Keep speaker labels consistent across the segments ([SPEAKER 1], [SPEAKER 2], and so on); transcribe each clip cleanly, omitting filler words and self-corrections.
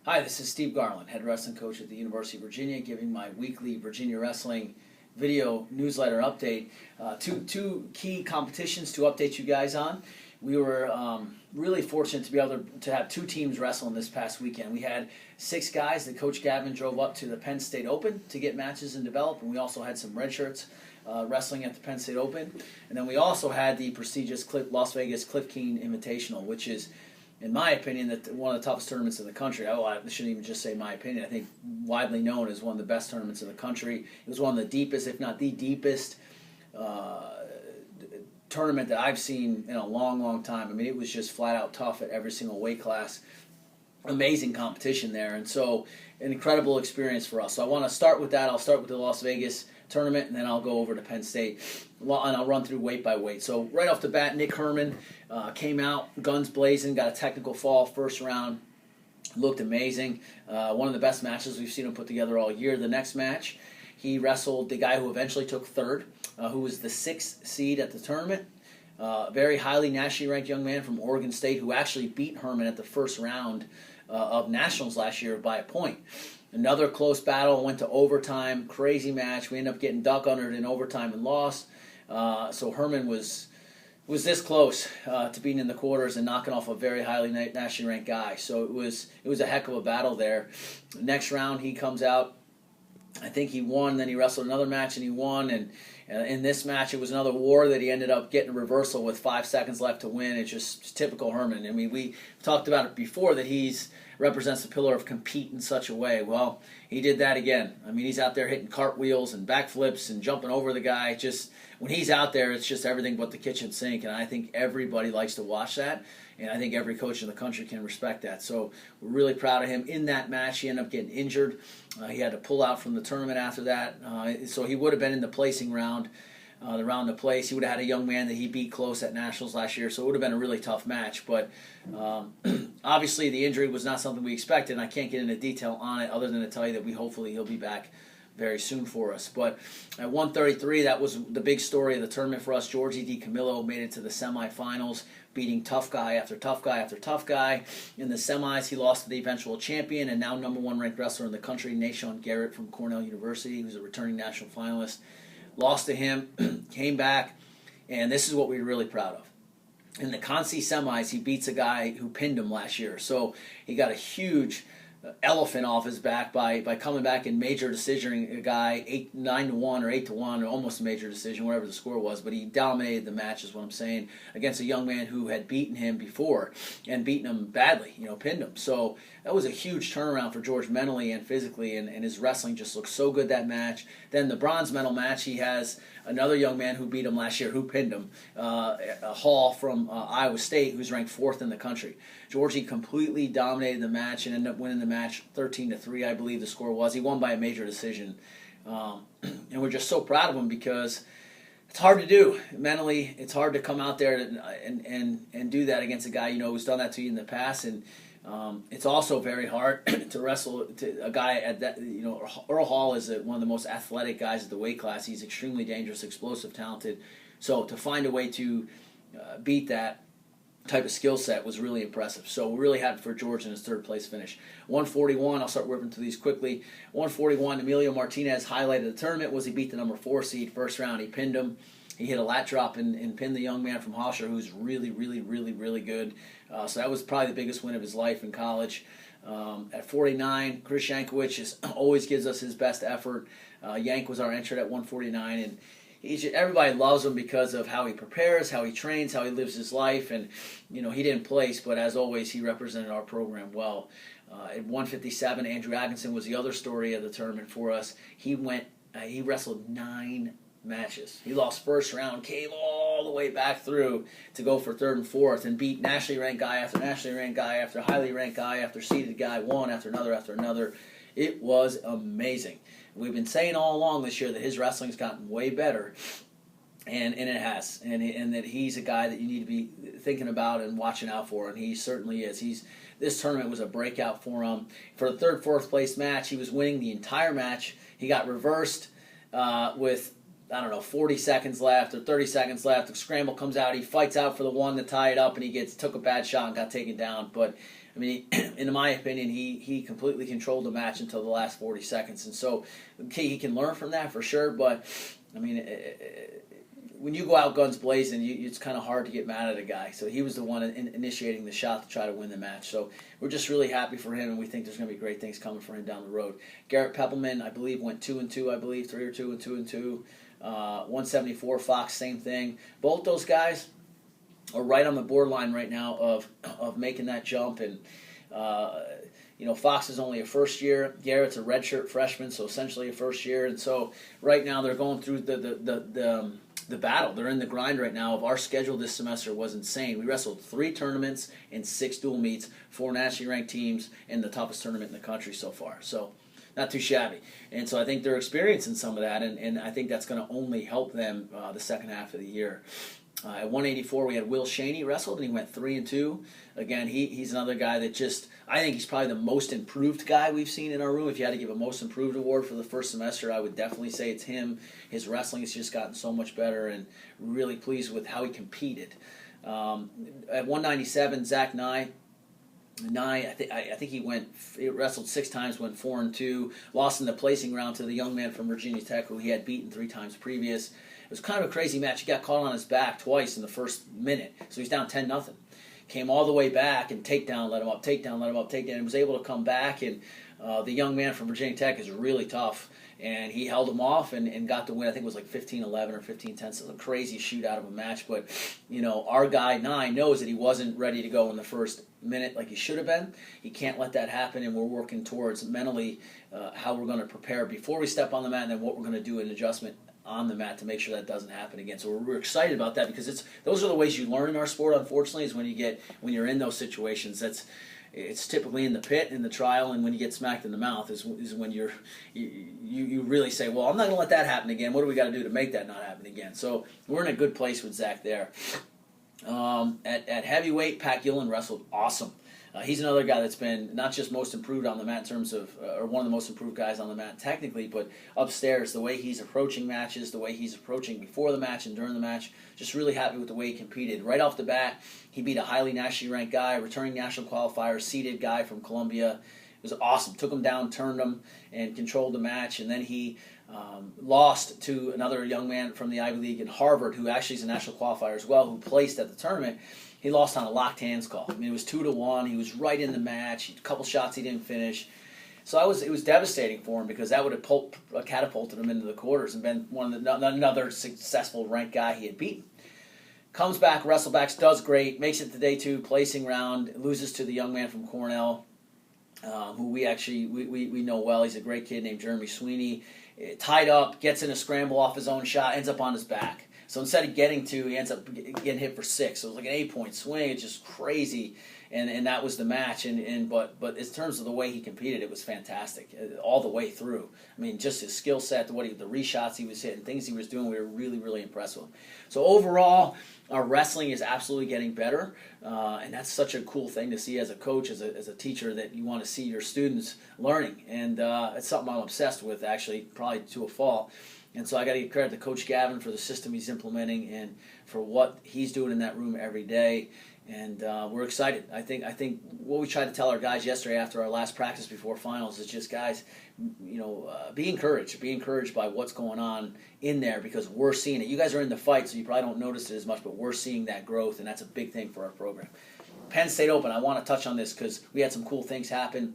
[SPEAKER 1] Hi, this is Steve Garland, head wrestling coach at the University of Virginia, giving my weekly Virginia Wrestling video newsletter update. Two key competitions to update you guys on. We were really fortunate to be able to have two teams wrestling this past weekend. We had 6 guys that Coach Gavin drove up to the Penn State Open to get matches and develop, and we also had some red shirts wrestling at the Penn State Open. And then we also had the prestigious Las Vegas Cliff Keen Invitational, which is, in my opinion, one of the toughest tournaments in the country. I shouldn't even just say my opinion. I think widely known as one of the best tournaments in the country. It was one of the deepest, if not the deepest, tournament that I've seen in a long, long time. I mean, it was just flat out tough at every single weight class. Amazing competition there, and so an incredible experience for us. So I want to start with that. I'll start with the Las Vegas tournament, and then I'll go over to Penn State, and I'll run through weight by weight. So right off the bat, Nick Herman came out, guns blazing, got a technical fall first round, looked amazing. One of the best matches we've seen him put together all year. The next match, he wrestled the guy who eventually took third, who was the 6th seed at the tournament. Very highly nationally ranked young man from Oregon State who actually beat Herman at the first round of Nationals last year by a point. Another close battle, went to overtime, crazy match. We ended up getting duck undered in overtime and lost. So Herman was this close to being in the quarters and knocking off a very highly nationally ranked guy. So it was a heck of a battle there. Next round he comes out. I think he won. Then he wrestled another match and he won. And in this match, it was another war that he ended up getting a reversal with 5 seconds left to win. It's just typical Herman. I mean, we talked about it before that he's represents the pillar of compete in such a way. Well, he did that again. I mean, he's out there hitting cartwheels and backflips and jumping over the guy. Just when he's out there, it's just everything but the kitchen sink, and I think everybody likes to watch that, and I think every coach in the country can respect that. So we're really proud of him. In that match, he ended up getting injured. He had to pull out from the tournament after that, so he would have been in the placing round. The round of place, he would have had a young man that he beat close at Nationals last year, so it would have been a really tough match. But obviously the injury was not something we expected, and I can't get into detail on it other than to tell you that hopefully he'll be back very soon for us. But at 133, that was the big story of the tournament for us. Georgie DiCamillo made it to the semifinals, beating tough guy after tough guy after tough guy. In the semis, he lost to the eventual champion and now #1 ranked wrestler in the country, Nashawn Garrett from Cornell University, who's a returning national finalist. Lost to him, came back, and this is what we're really proud of. In the Conci semis, he beats a guy who pinned him last year. So he got a huge elephant off his back by coming back and major decisioning a guy 9-1 or 8-1, or almost a major decision, whatever the score was. But he dominated the match, is what I'm saying, against a young man who had beaten him before and beaten him badly, pinned him. So that was a huge turnaround for George mentally and physically, and his wrestling just looked so good that match. Then the bronze medal match, he has another young man who beat him last year, who pinned him, Hall from Iowa State, who's ranked 4th in the country. Georgie completely dominated the match and ended up winning the match 13-3, I believe the score was. He won by a major decision. And we're just so proud of him because it's hard to do. Mentally, it's hard to come out there and do that against a guy who's done that to you in the past. And it's also very hard to wrestle to a guy at that. Earl Hall is one of the most athletic guys at the weight class. He's extremely dangerous, explosive, talented. So to find a way to beat that type of skill set was really impressive. So we're really happy for George in his 3rd place finish. 141, I'll start whipping through these quickly. 141, Emilio Martinez highlighted the tournament was he beat the #4 seed. First round, he pinned him. He hit a lat drop and pinned the young man from Hofstra, who's really, really, really, really good. So that was probably the biggest win of his life in college. At 49, Chris Yankovic always gives us his best effort. Yank was our entrant at 149, and everybody loves him because of how he prepares, how he trains, how he lives his life, and he didn't place, but as always, he represented our program well. At 157, Andrew Atkinson was the other story of the tournament for us. He wrestled 9 matches. He lost first round, came all the way back through to go for 3rd and 4th, and beat nationally ranked guy after nationally ranked guy after highly ranked guy after seeded guy, one after another after another. It was amazing. We've been saying all along this year that his wrestling's gotten way better, and it has, and that he's a guy that you need to be thinking about and watching out for, and he certainly is. This tournament was a breakout for him. For the 3rd, 4th place match, he was winning the entire match. He got reversed with 40 seconds left or 30 seconds left. The scramble comes out. He fights out for the one to tie it up, and he took a bad shot and got taken down. But I mean, in my opinion, he completely controlled the match until the last 40 seconds. And so, okay, he can learn from that for sure. But I mean, when you go out guns blazing, it's kind of hard to get mad at a guy. So he was the one initiating the shot to try to win the match. So we're just really happy for him, and we think there's going to be great things coming for him down the road. Garrett Peppelman, I believe, went 2-2. I believe 3 or 2 and 2 and 2. 174 Fox, same thing. Both those guys are right on the borderline right now of making that jump. And Fox is only a first year. Garrett's a redshirt freshman, so essentially a first year. And so right now they're going through the battle. They're in the grind right now. Of our schedule this semester was insane. We wrestled 3 tournaments and 6 dual meets, 4 nationally ranked teams, and the toughest tournament in the country so far. So not too shabby. And so I think they're experiencing some of that, and I think that's going to only help them the second half of the year. At 184, we had Will Shaney wrestled, and he went 3-2. Again, he's another guy that I think he's probably the most improved guy we've seen in our room. If you had to give a most improved award for the first semester, I would definitely say it's him. His wrestling has just gotten so much better, and really pleased with how he competed. At 197, Zach Nye, I think he wrestled 6 times, went 4-2, lost in the placing round to the young man from Virginia Tech who he had beaten 3 times previous. It was kind of a crazy match. He got caught on his back twice in the first minute, so he's down 10-0. Came all the way back and takedown, let him up, takedown, let him up, takedown, and was able to come back. And the young man from Virginia Tech is really tough, and he held him off and got the win. I think it was like 15-11 or 15-10, so a crazy shootout of a match. But our guy Nye knows that he wasn't ready to go in the first minute like he should have been. He can't let that happen, and we're working towards mentally how we're going to prepare before we step on the mat, and then what we're going to do in adjustment on the mat to make sure that doesn't happen again. So we're excited about that, because those are the ways you learn in our sport. Unfortunately, is when you're in those situations. It's typically in the pit, in the trial, and when you get smacked in the mouth is when you really say, well, I'm not going to let that happen again. What do we got to do to make that not happen again? So we're in a good place with Zach there. At heavyweight, Pat Gillen wrestled awesome. He's another guy that's been not just most improved on the mat in terms of, or one of the most improved guys on the mat technically, but upstairs, the way he's approaching matches, the way he's approaching before the match and during the match, just really happy with the way he competed. Right off the bat, he beat a highly nationally ranked guy, returning national qualifier, seeded guy from Columbia. It was awesome. Took him down, turned him, and controlled the match. And then he lost to another young man from the Ivy League in Harvard, who actually is a national qualifier as well, who placed at the tournament. He lost on a locked hands call. I mean, it was 2-1. He was right in the match. A couple shots he didn't finish. So it was devastating for him, because that would have catapulted him into the quarters and been another successful ranked guy he had beaten. Comes back, wrestlebacks, does great, makes it to day 2, placing round, loses to the young man from Cornell, who we know well. He's a great kid named Jeremy Sweeney. Tied up, gets in a scramble off his own shot, ends up on his back. So instead of getting 2, he ends up getting hit for 6. So it was like an 8-point swing. It's just crazy, and that was the match. But in terms of the way he competed, it was fantastic all the way through. I mean, just his skill set, the reshots he was hitting, things he was doing, we were really, really impressed with him. So overall, our wrestling is absolutely getting better, and that's such a cool thing to see as a coach, as a teacher, that you want to see your students learning. And it's something I'm obsessed with, actually, probably to a fault. And so I got to give credit to Coach Gavin for the system he's implementing and for what he's doing in that room every day. And we're excited. I think what we tried to tell our guys yesterday after our last practice before finals is just, guys, be encouraged. Be encouraged by what's going on in there, because we're seeing it. You guys are in the fight, so you probably don't notice it as much, but we're seeing that growth, and that's a big thing for our program. Penn State Open, I want to touch on this because we had some cool things happen.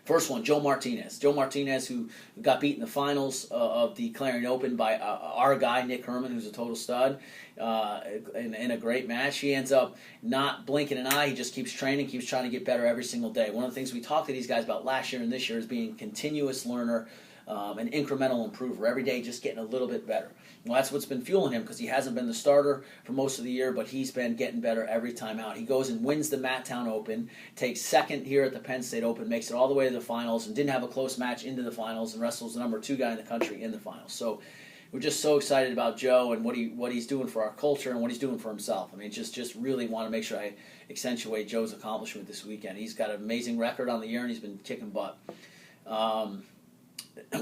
[SPEAKER 1] First one, Joe Martinez. Joe Martinez, who got beat in the finals of the Clarion Open by our guy, Nick Herman, who's a total stud, in a great match. He ends up not blinking an eye. He just keeps training, keeps trying to get better every single day. One of the things we talked to these guys about last year and this year is being a continuous learner, an incremental improver. Every day just getting a little bit better. Well, that's what's been fueling him, because he hasn't been the starter for most of the year, but he's been getting better every time out. He goes and wins the Matttown Open, takes second here at the Penn State Open, makes it all the way to the finals, and didn't have a close match into the finals, and wrestles the number 2 guy in the country in the finals. So we're just so excited about Joe and what he's doing for our culture and what he's doing for himself. I mean, just really want to make sure I accentuate Joe's accomplishment this weekend. He's got an amazing record on the year, and he's been kicking butt.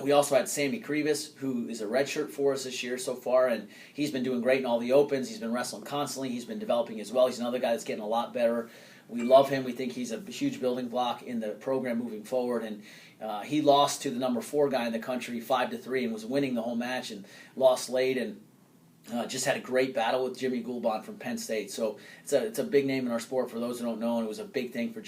[SPEAKER 1] We also had Sammy Krivas, who is a redshirt for us this year so far, and he's been doing great in all the opens. He's been wrestling constantly. He's been developing as well. He's another guy that's getting a lot better. We love him. We think he's a huge building block in the program moving forward. And he lost to the number 4 guy in the country 5-3 and was winning the whole match and lost late and just had a great battle with Jimmy Goulbon from Penn State. So it's a big name in our sport for those who don't know, and it was a big thing for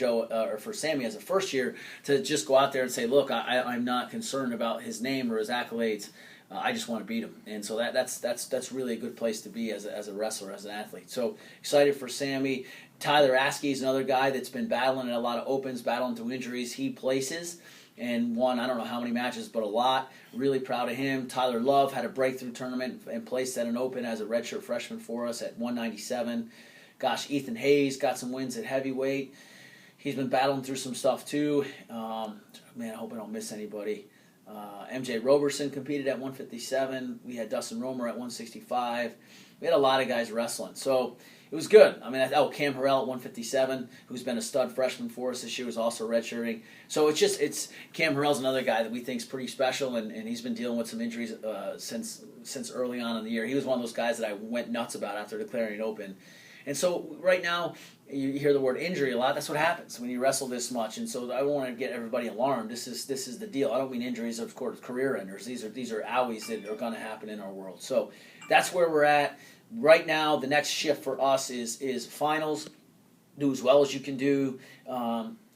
[SPEAKER 1] for Sammy as a first year to just go out there and say, look, I'm not concerned about his name or his accolades. I just want to beat him, and so that's really a good place to be as a wrestler, as an athlete. So excited for Sammy. Tyler Askey is another guy that's been battling in a lot of opens, battling through injuries. He places and won, I don't know how many matches, but a lot. Really proud of him. Tyler Love had a breakthrough tournament and placed at an open as a redshirt freshman for us at 197. Gosh, Ethan Hayes got some wins at heavyweight. He's been battling through some stuff too. Man, I hope I don't miss anybody. MJ Roberson competed at 157. We had Dustin Romer at 165. We had a lot of guys wrestling. So it was good. I mean, Cam Harrell at 157, who's been a stud freshman for us this year, was also redshirting. So it's Cam Harrell's another guy that we think is pretty special, and he's been dealing with some injuries since early on in the year. He was one of those guys that I went nuts about after declaring it open. And so right now, you hear the word injury a lot. That's what happens when you wrestle this much. And so I don't want to get everybody alarmed. This is the deal. I don't mean injuries, of course, career enders. These are owies that are going to happen in our world. So that's where we're at. Right now, the next shift for us is finals. Do as well as you can do.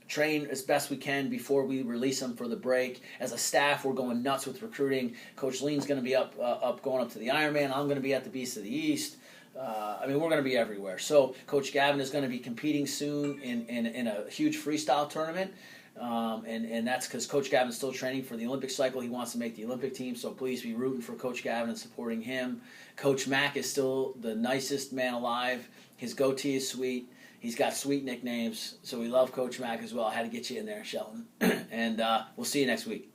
[SPEAKER 1] Train as best we can before we release them for the break. As a staff, we're going nuts with recruiting. Coach Lean's going to be up going up to the Ironman. I'm going to be at the Beast of the East. We're going to be everywhere. So Coach Gavin is going to be competing soon in a huge freestyle tournament. And that's because Coach Gavin's still training for the Olympic cycle. He wants to make the Olympic team, so please be rooting for Coach Gavin and supporting him. Coach Mack is still the nicest man alive. His goatee is sweet. He's got sweet nicknames, so we love Coach Mack as well. I had to get you in there, Sheldon. And we'll see you next week.